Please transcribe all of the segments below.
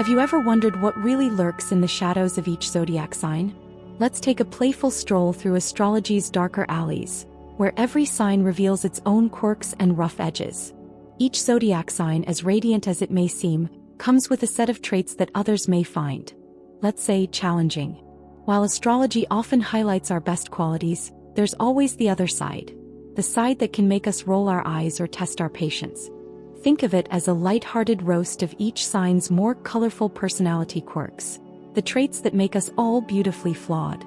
Have you ever wondered what really lurks in the shadows of each zodiac sign? Let's take a playful stroll through astrology's darker alleys, where every sign reveals its own quirks and rough edges. Each zodiac sign, as radiant as it may seem, comes with a set of traits that others may find, let's say, challenging. While astrology often highlights our best qualities, there's always the other side. The side that can make us roll our eyes or test our patience. Think of it as a light-hearted roast of each sign's more colorful personality quirks, the traits that make us all beautifully flawed.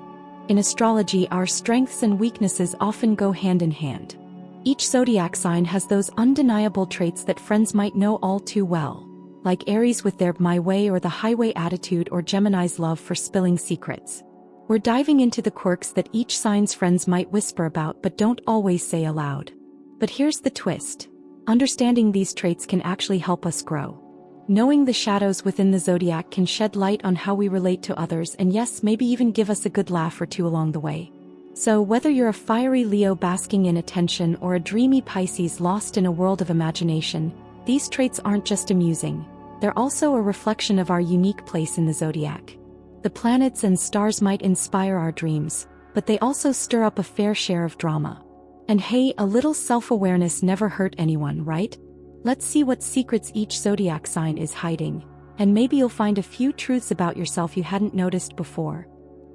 In astrology, our strengths and weaknesses often go hand in hand. Each zodiac sign has those undeniable traits that friends might know all too well, like Aries with their my way or the highway attitude, or Gemini's love for spilling secrets. We're diving into the quirks that each sign's friends might whisper about but don't always say aloud. But here's the twist. Understanding these traits can actually help us grow. Knowing the shadows within the zodiac can shed light on how we relate to others, and yes, maybe even give us a good laugh or two along the way. So whether you're a fiery Leo basking in attention or a dreamy Pisces lost in a world of imagination, these traits aren't just amusing. They're also a reflection of our unique place in the zodiac. The planets and stars might inspire our dreams, but they also stir up a fair share of drama. And hey, a little self-awareness never hurt anyone, right? Let's see what secrets each zodiac sign is hiding, and maybe you'll find a few truths about yourself you hadn't noticed before.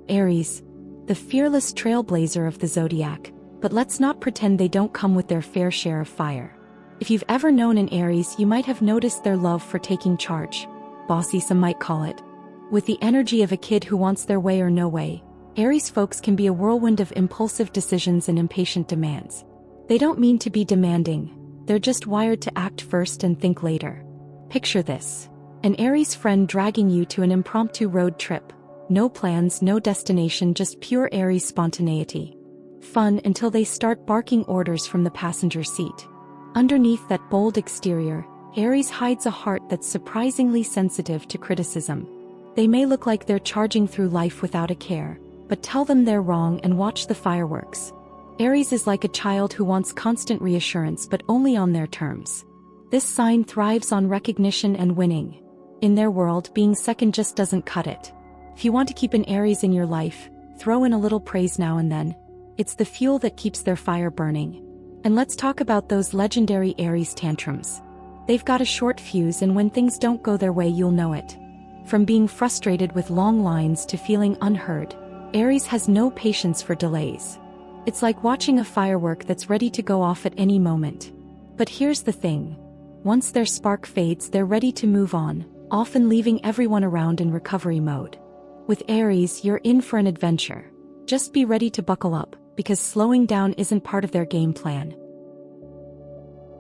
Aries, the fearless trailblazer of the zodiac, but let's not pretend they don't come with their fair share of fire. If you've ever known an Aries, you might have noticed their love for taking charge, bossy some might call it. With the energy of a kid who wants their way or no way, Aries folks can be a whirlwind of impulsive decisions and impatient demands. They don't mean to be demanding, they're just wired to act first and think later. Picture this: an Aries friend dragging you to an impromptu road trip. No plans, no destination, just pure Aries spontaneity. Fun until they start barking orders from the passenger seat. Underneath that bold exterior, Aries hides a heart that's surprisingly sensitive to criticism. They may look like they're charging through life without a care, but tell them they're wrong and watch the fireworks. Aries is like a child who wants constant reassurance, but only on their terms. This sign thrives on recognition and winning. In their world, being second just doesn't cut it. If you want to keep an Aries in your life, throw in a little praise now and then. It's the fuel that keeps their fire burning. And let's talk about those legendary Aries tantrums. They've got a short fuse, and when things don't go their way, you'll know it. From being frustrated with long lines to feeling unheard, Aries has no patience for delays. It's like watching a firework that's ready to go off at any moment. But here's the thing. Once their spark fades, they're ready to move on, often leaving everyone around in recovery mode. With Aries, you're in for an adventure. Just be ready to buckle up, because slowing down isn't part of their game plan.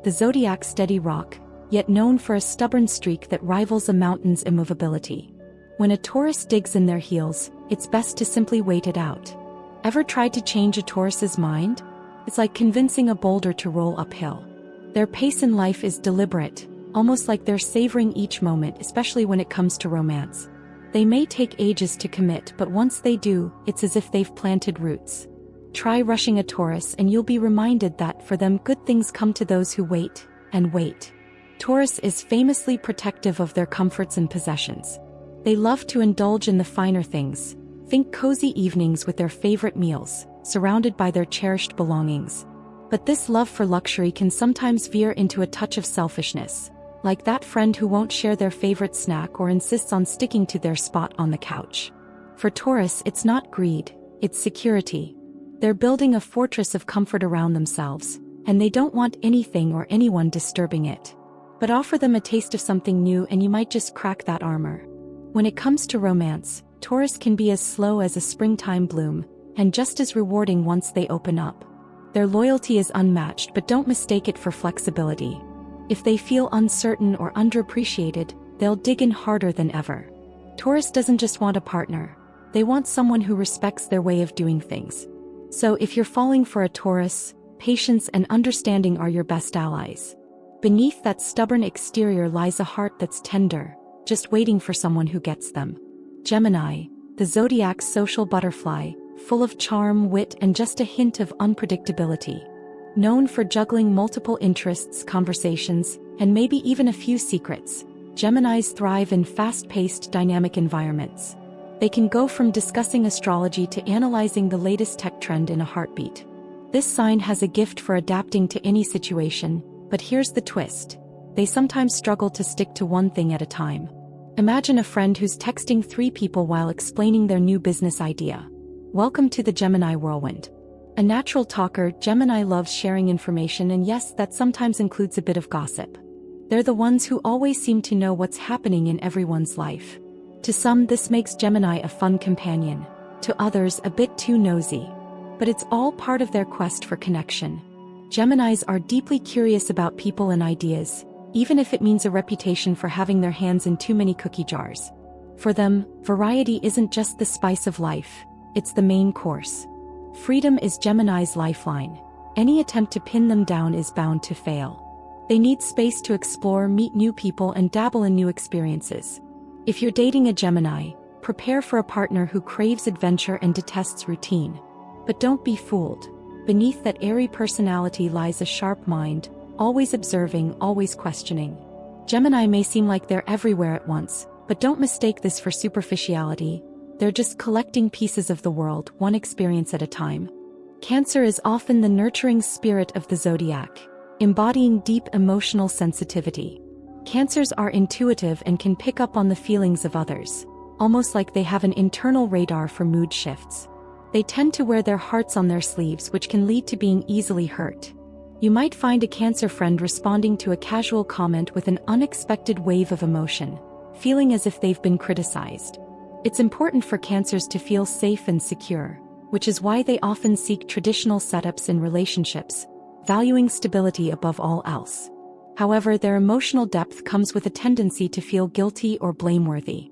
The zodiac's steady rock, yet known for a stubborn streak that rivals a mountain's immovability. When a Taurus digs in their heels, it's best to simply wait it out. Ever tried to change a Taurus's mind? It's like convincing a boulder to roll uphill. Their pace in life is deliberate, almost like they're savoring each moment, especially when it comes to romance. They may take ages to commit, but once they do, it's as if they've planted roots. Try rushing a Taurus and you'll be reminded that for them, good things come to those who wait and wait. Taurus is famously protective of their comforts and possessions. They love to indulge in the finer things. Think cozy evenings with their favorite meals, surrounded by their cherished belongings. But this love for luxury can sometimes veer into a touch of selfishness, like that friend who won't share their favorite snack or insists on sticking to their spot on the couch. For Taurus, it's not greed, it's security. They're building a fortress of comfort around themselves, and they don't want anything or anyone disturbing it. But offer them a taste of something new and you might just crack that armor. When it comes to romance, Taurus can be as slow as a springtime bloom, and just as rewarding once they open up. Their loyalty is unmatched, but don't mistake it for flexibility. If they feel uncertain or underappreciated, they'll dig in harder than ever. Taurus doesn't just want a partner. They want someone who respects their way of doing things. So if you're falling for a Taurus, patience and understanding are your best allies. Beneath that stubborn exterior lies a heart that's tender, just waiting for someone who gets them. Gemini, the zodiac's social butterfly, full of charm, wit, and just a hint of unpredictability. Known for juggling multiple interests, conversations, and maybe even a few secrets, Geminis thrive in fast-paced, dynamic environments. They can go from discussing astrology to analyzing the latest tech trend in a heartbeat. This sign has a gift for adapting to any situation, but here's the twist. They sometimes struggle to stick to one thing at a time. Imagine a friend who's texting 3 people while explaining their new business idea. Welcome to the Gemini whirlwind. A natural talker, Gemini loves sharing information, and yes, that sometimes includes a bit of gossip. They're the ones who always seem to know what's happening in everyone's life. To some, this makes Gemini a fun companion. To others, a bit too nosy. But it's all part of their quest for connection. Geminis are deeply curious about people and ideas, even if it means a reputation for having their hands in too many cookie jars. For them, variety isn't just the spice of life, it's the main course. Freedom is Gemini's lifeline. Any attempt to pin them down is bound to fail. They need space to explore, meet new people, and dabble in new experiences. If you're dating a Gemini, prepare for a partner who craves adventure and detests routine. But don't be fooled. Beneath that airy personality lies a sharp mind, always observing, always questioning. Gemini may seem like they're everywhere at once, but don't mistake this for superficiality. They're just collecting pieces of the world, one experience at a time. Cancer is often the nurturing spirit of the zodiac, embodying deep emotional sensitivity. Cancers are intuitive and can pick up on the feelings of others, almost like they have an internal radar for mood shifts. They tend to wear their hearts on their sleeves, which can lead to being easily hurt. You might find a Cancer friend responding to a casual comment with an unexpected wave of emotion, feeling as if they've been criticized. It's important for Cancers to feel safe and secure, which is why they often seek traditional setups in relationships, valuing stability above all else. However, their emotional depth comes with a tendency to feel guilty or blameworthy.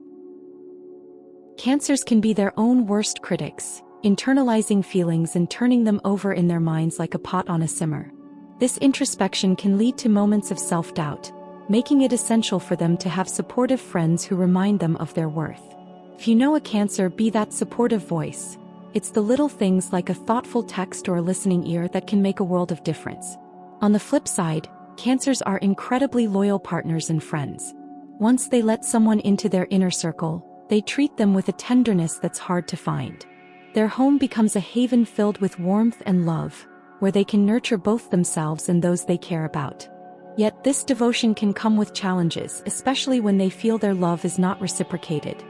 Cancers can be their own worst critics, internalizing feelings and turning them over in their minds like a pot on a simmer. This introspection can lead to moments of self-doubt, making it essential for them to have supportive friends who remind them of their worth. If you know a Cancer, be that supportive voice. It's the little things like a thoughtful text or a listening ear that can make a world of difference. On the flip side, Cancers are incredibly loyal partners and friends. Once they let someone into their inner circle, they treat them with a tenderness that's hard to find. Their home becomes a haven filled with warmth and love, where they can nurture both themselves and those they care about. Yet this devotion can come with challenges, especially when they feel their love is not reciprocated.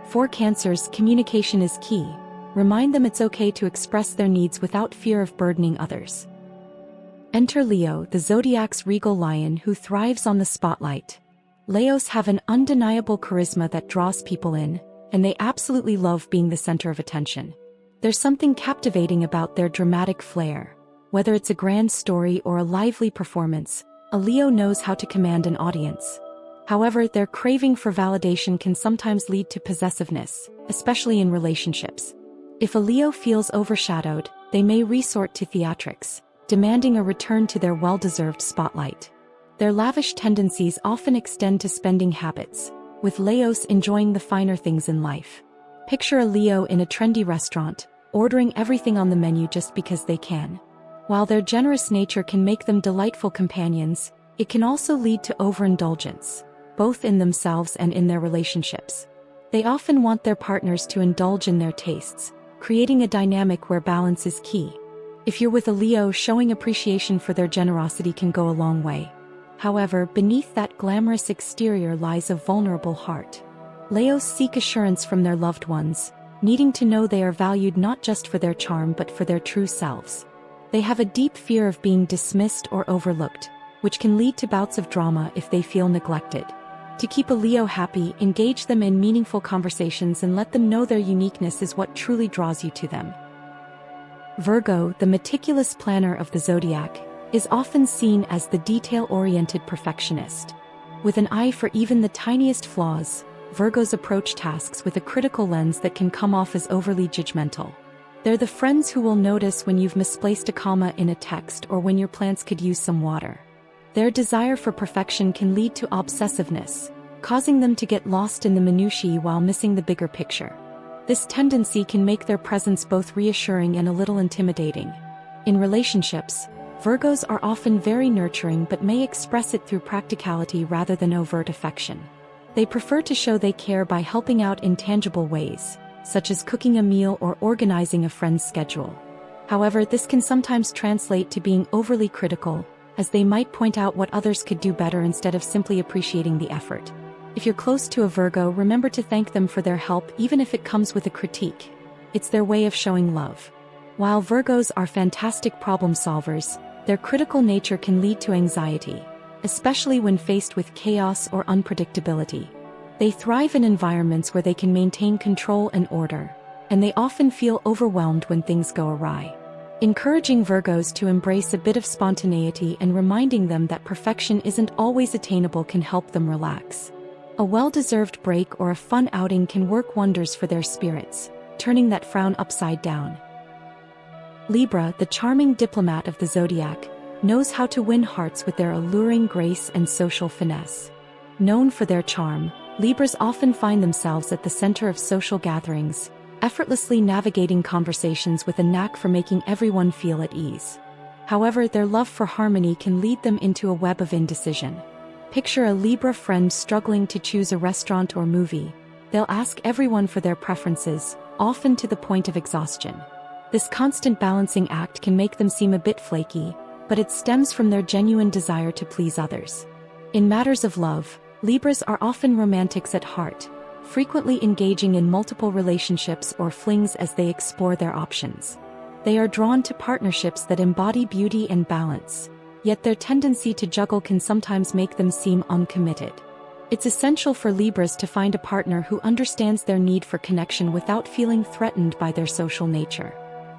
For Cancers, communication is key. Remind them it's okay to express their needs without fear of burdening others. Enter Leo, the zodiac's regal lion who thrives on the spotlight. Leos have an undeniable charisma that draws people in, and they absolutely love being the center of attention. There's something captivating about their dramatic flair. Whether it's a grand story or a lively performance, a Leo knows how to command an audience. However, their craving for validation can sometimes lead to possessiveness, especially in relationships. If a Leo feels overshadowed, they may resort to theatrics, demanding a return to their well-deserved spotlight. Their lavish tendencies often extend to spending habits, with Leos enjoying the finer things in life. Picture a Leo in a trendy restaurant, ordering everything on the menu just because they can. While their generous nature can make them delightful companions, it can also lead to overindulgence, both in themselves and in their relationships. They often want their partners to indulge in their tastes, creating a dynamic where balance is key. If you're with a Leo, showing appreciation for their generosity can go a long way. However, beneath that glamorous exterior lies a vulnerable heart. Leos seek assurance from their loved ones, needing to know they are valued not just for their charm but for their true selves. They have a deep fear of being dismissed or overlooked, which can lead to bouts of drama if they feel neglected. To keep a Leo happy, engage them in meaningful conversations and let them know their uniqueness is what truly draws you to them. Virgo, the meticulous planner of the zodiac, is often seen as the detail-oriented perfectionist. With an eye for even the tiniest flaws, Virgos approach tasks with a critical lens that can come off as overly judgmental. They're the friends who will notice when you've misplaced a comma in a text or when your plants could use some water. Their desire for perfection can lead to obsessiveness, causing them to get lost in the minutiae while missing the bigger picture. This tendency can make their presence both reassuring and a little intimidating. In relationships, Virgos are often very nurturing but may express it through practicality rather than overt affection. They prefer to show they care by helping out in tangible ways, such as cooking a meal or organizing a friend's schedule. However, this can sometimes translate to being overly critical, as they might point out what others could do better instead of simply appreciating the effort. If you're close to a Virgo, remember to thank them for their help even if it comes with a critique. It's their way of showing love. While Virgos are fantastic problem solvers, their critical nature can lead to anxiety, especially when faced with chaos or unpredictability. They thrive in environments where they can maintain control and order, and they often feel overwhelmed when things go awry. Encouraging Virgos to embrace a bit of spontaneity and reminding them that perfection isn't always attainable can help them relax. A well-deserved break or a fun outing can work wonders for their spirits, turning that frown upside down. Libra, the charming diplomat of the zodiac, knows how to win hearts with their alluring grace and social finesse. Known for their charm, Libras often find themselves at the center of social gatherings, effortlessly navigating conversations with a knack for making everyone feel at ease. However, their love for harmony can lead them into a web of indecision. Picture a Libra friend struggling to choose a restaurant or movie. They'll ask everyone for their preferences, often to the point of exhaustion. This constant balancing act can make them seem a bit flaky, but it stems from their genuine desire to please others. In matters of love, Libras are often romantics at heart, frequently engaging in multiple relationships or flings as they explore their options. They are drawn to partnerships that embody beauty and balance, yet their tendency to juggle can sometimes make them seem uncommitted. It's essential for Libras to find a partner who understands their need for connection without feeling threatened by their social nature.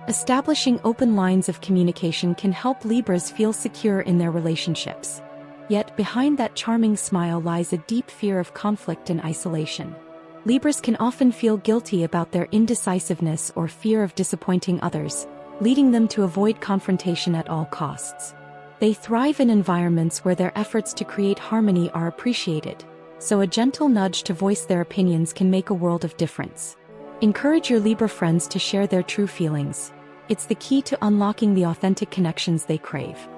Establishing open lines of communication can help Libras feel secure in their relationships. Yet behind that charming smile lies a deep fear of conflict and isolation. Libras can often feel guilty about their indecisiveness or fear of disappointing others, leading them to avoid confrontation at all costs. They thrive in environments where their efforts to create harmony are appreciated, so a gentle nudge to voice their opinions can make a world of difference. Encourage your Libra friends to share their true feelings. It's the key to unlocking the authentic connections they crave.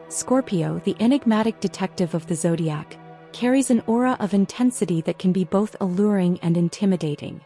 Scorpio, the enigmatic detective of the zodiac, carries an aura of intensity that can be both alluring and intimidating.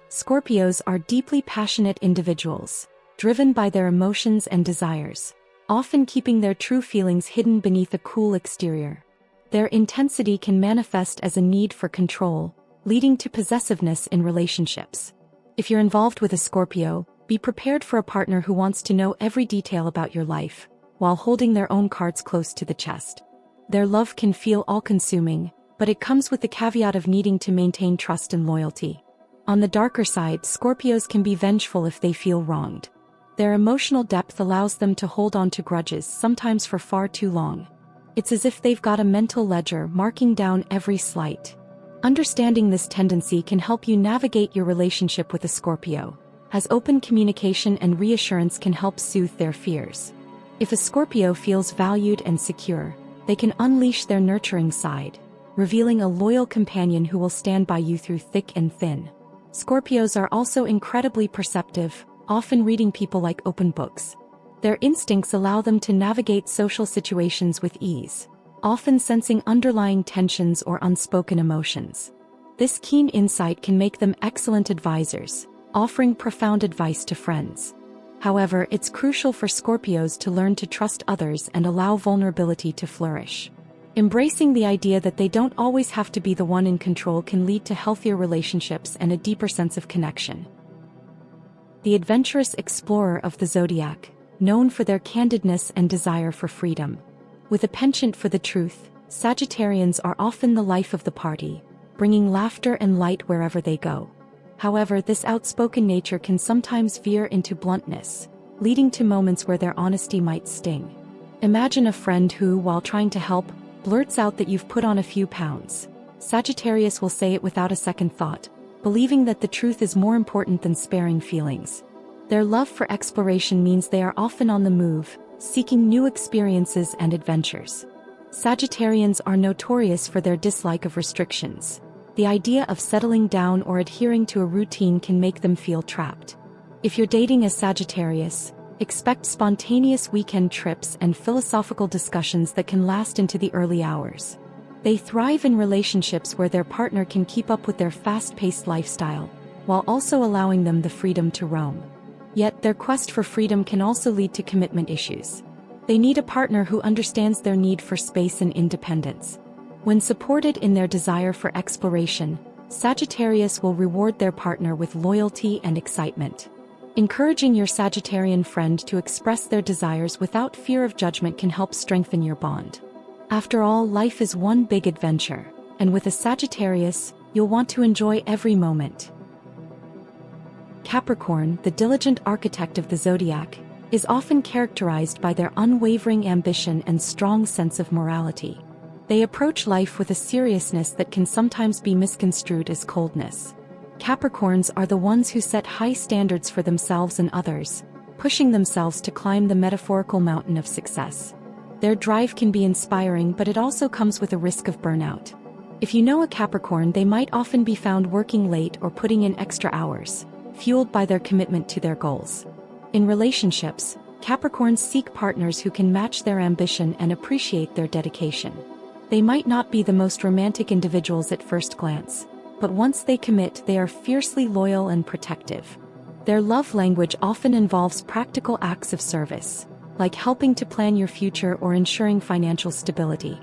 Scorpios are deeply passionate individuals, driven by their emotions and desires, often keeping their true feelings hidden beneath a cool exterior. Their intensity can manifest as a need for control, leading to possessiveness in relationships. If you're involved with a Scorpio, be prepared for a partner who wants to know every detail about your life, while holding their own cards close to the chest. Their love can feel all-consuming, but it comes with the caveat of needing to maintain trust and loyalty. On the darker side, Scorpios can be vengeful if they feel wronged. Their emotional depth allows them to hold on to grudges, sometimes for far too long. It's as if they've got a mental ledger marking down every slight. Understanding this tendency can help you navigate your relationship with a Scorpio, as open communication and reassurance can help soothe their fears. If a Scorpio feels valued and secure, they can unleash their nurturing side, revealing a loyal companion who will stand by you through thick and thin. Scorpios are also incredibly perceptive, often reading people like open books. Their instincts allow them to navigate social situations with ease, often sensing underlying tensions or unspoken emotions. This keen insight can make them excellent advisors, offering profound advice to friends. However, it's crucial for Scorpios to learn to trust others and allow vulnerability to flourish. Embracing the idea that they don't always have to be the one in control can lead to healthier relationships and a deeper sense of connection. The adventurous explorer of the zodiac, known for their candidness and desire for freedom. With a penchant for the truth, Sagittarians are often the life of the party, bringing laughter and light wherever they go. However, this outspoken nature can sometimes veer into bluntness, leading to moments where their honesty might sting. Imagine a friend who, while trying to help, blurts out that you've put on a few pounds. Sagittarius will say it without a second thought, believing that the truth is more important than sparing feelings. Their love for exploration means they are often on the move, seeking new experiences and adventures. Sagittarians are notorious for their dislike of restrictions. The idea of settling down or adhering to a routine can make them feel trapped. If you're dating a Sagittarius, expect spontaneous weekend trips and philosophical discussions that can last into the early hours. They thrive in relationships where their partner can keep up with their fast-paced lifestyle, while also allowing them the freedom to roam. Yet their quest for freedom can also lead to commitment issues. They need a partner who understands their need for space and independence. When supported in their desire for exploration, Sagittarius will reward their partner with loyalty and excitement. Encouraging your Sagittarian friend to express their desires without fear of judgment can help strengthen your bond. After all, life is one big adventure, and with a Sagittarius, you'll want to enjoy every moment. Capricorn, the diligent architect of the zodiac, is often characterized by their unwavering ambition and strong sense of morality. They approach life with a seriousness that can sometimes be misconstrued as coldness. Capricorns are the ones who set high standards for themselves and others, pushing themselves to climb the metaphorical mountain of success. Their drive can be inspiring, but it also comes with a risk of burnout. If you know a Capricorn, they might often be found working late or putting in extra hours, fueled by their commitment to their goals. In relationships, Capricorns seek partners who can match their ambition and appreciate their dedication. They might not be the most romantic individuals at first glance, but once they commit, they are fiercely loyal and protective. Their love language often involves practical acts of service, like helping to plan your future or ensuring financial stability.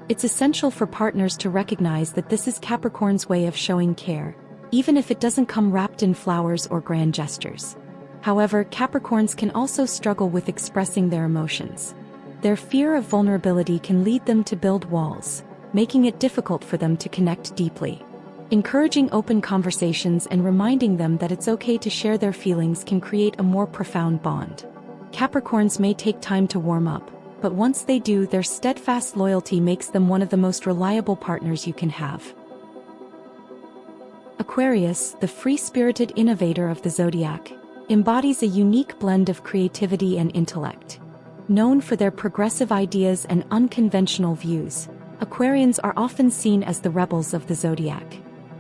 It's essential for partners to recognize that this is Capricorn's way of showing care, even if it doesn't come wrapped in flowers or grand gestures. However, Capricorns can also struggle with expressing their emotions. Their fear of vulnerability can lead them to build walls, making it difficult for them to connect deeply. Encouraging open conversations and reminding them that it's okay to share their feelings can create a more profound bond. Capricorns may take time to warm up, but once they do, their steadfast loyalty makes them one of the most reliable partners you can have. Aquarius, the free-spirited innovator of the zodiac, embodies a unique blend of creativity and intellect. Known for their progressive ideas and unconventional views, Aquarians are often seen as the rebels of the zodiac.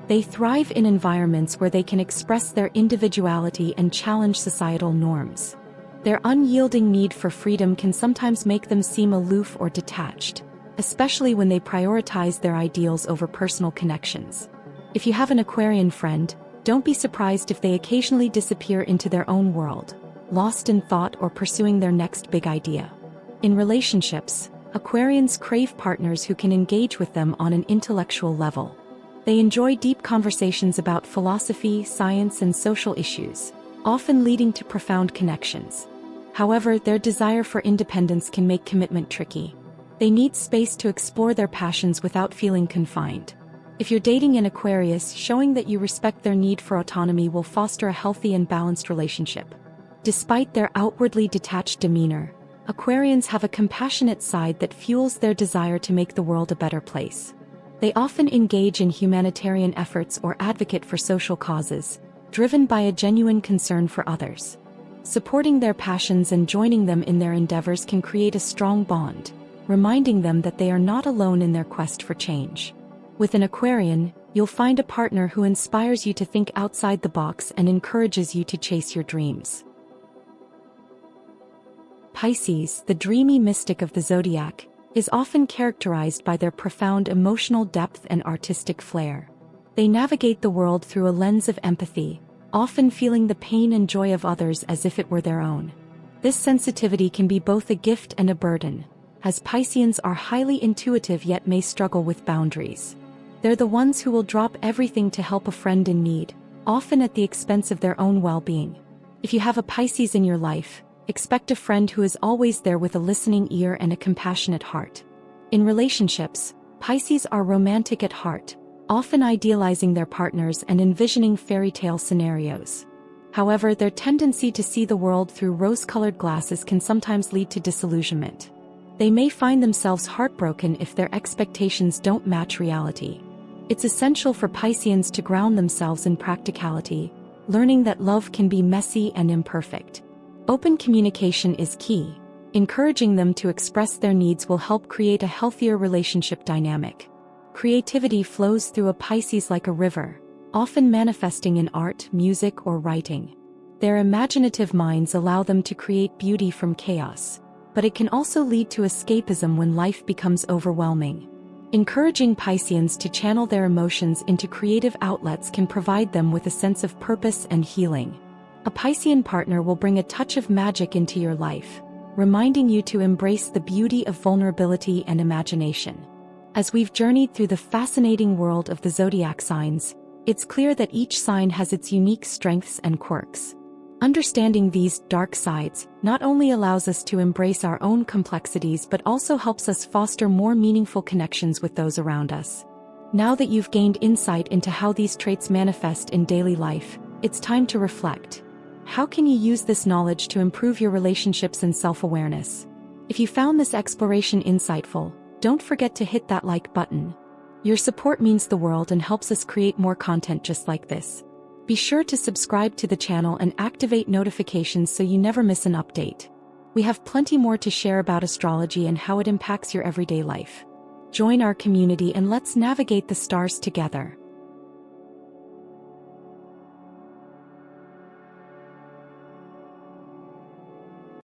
They thrive in environments where they can express their individuality and challenge societal norms. Their unyielding need for freedom can sometimes make them seem aloof or detached, especially when they prioritize their ideals over personal connections. If you have an Aquarian friend, don't be surprised if they occasionally disappear into their own world, lost in thought or pursuing their next big idea. In relationships, Aquarians crave partners who can engage with them on an intellectual level. They enjoy deep conversations about philosophy, science, and social issues, often leading to profound connections. However, their desire for independence can make commitment tricky. They need space to explore their passions without feeling confined. If you're dating an Aquarius, showing that you respect their need for autonomy will foster a healthy and balanced relationship. Despite their outwardly detached demeanor, Aquarians have a compassionate side that fuels their desire to make the world a better place. They often engage in humanitarian efforts or advocate for social causes, driven by a genuine concern for others. Supporting their passions and joining them in their endeavors can create a strong bond, reminding them that they are not alone in their quest for change. With an Aquarian, you'll find a partner who inspires you to think outside the box and encourages you to chase your dreams. Pisces, the dreamy mystic of the zodiac, is often characterized by their profound emotional depth and artistic flair. They navigate the world through a lens of empathy, often feeling the pain and joy of others as if it were their own. This sensitivity can be both a gift and a burden, as Pisceans are highly intuitive yet may struggle with boundaries. They're the ones who will drop everything to help a friend in need, often at the expense of their own well-being. If you have a Pisces in your life, expect a friend who is always there with a listening ear and a compassionate heart. In relationships, Pisces are romantic at heart, often idealizing their partners and envisioning fairy tale scenarios. However, their tendency to see the world through rose-colored glasses can sometimes lead to disillusionment. They may find themselves heartbroken if their expectations don't match reality. It's essential for Pisceans to ground themselves in practicality, learning that love can be messy and imperfect. Open communication is key. Encouraging them to express their needs will help create a healthier relationship dynamic. Creativity flows through a Pisces like a river, often manifesting in art, music, or writing. Their imaginative minds allow them to create beauty from chaos, but it can also lead to escapism when life becomes overwhelming. Encouraging Pisceans to channel their emotions into creative outlets can provide them with a sense of purpose and healing. A Piscean partner will bring a touch of magic into your life, reminding you to embrace the beauty of vulnerability and imagination. As we've journeyed through the fascinating world of the zodiac signs, it's clear that each sign has its unique strengths and quirks. Understanding these dark sides not only allows us to embrace our own complexities but also helps us foster more meaningful connections with those around us. Now that you've gained insight into how these traits manifest in daily life, it's time to reflect. How can you use this knowledge to improve your relationships and self-awareness? If you found this exploration insightful, don't forget to hit that like button. Your support means the world and helps us create more content just like this. Be sure to subscribe to the channel and activate notifications so you never miss an update. We have plenty more to share about astrology and how it impacts your everyday life. Join our community and let's navigate the stars together.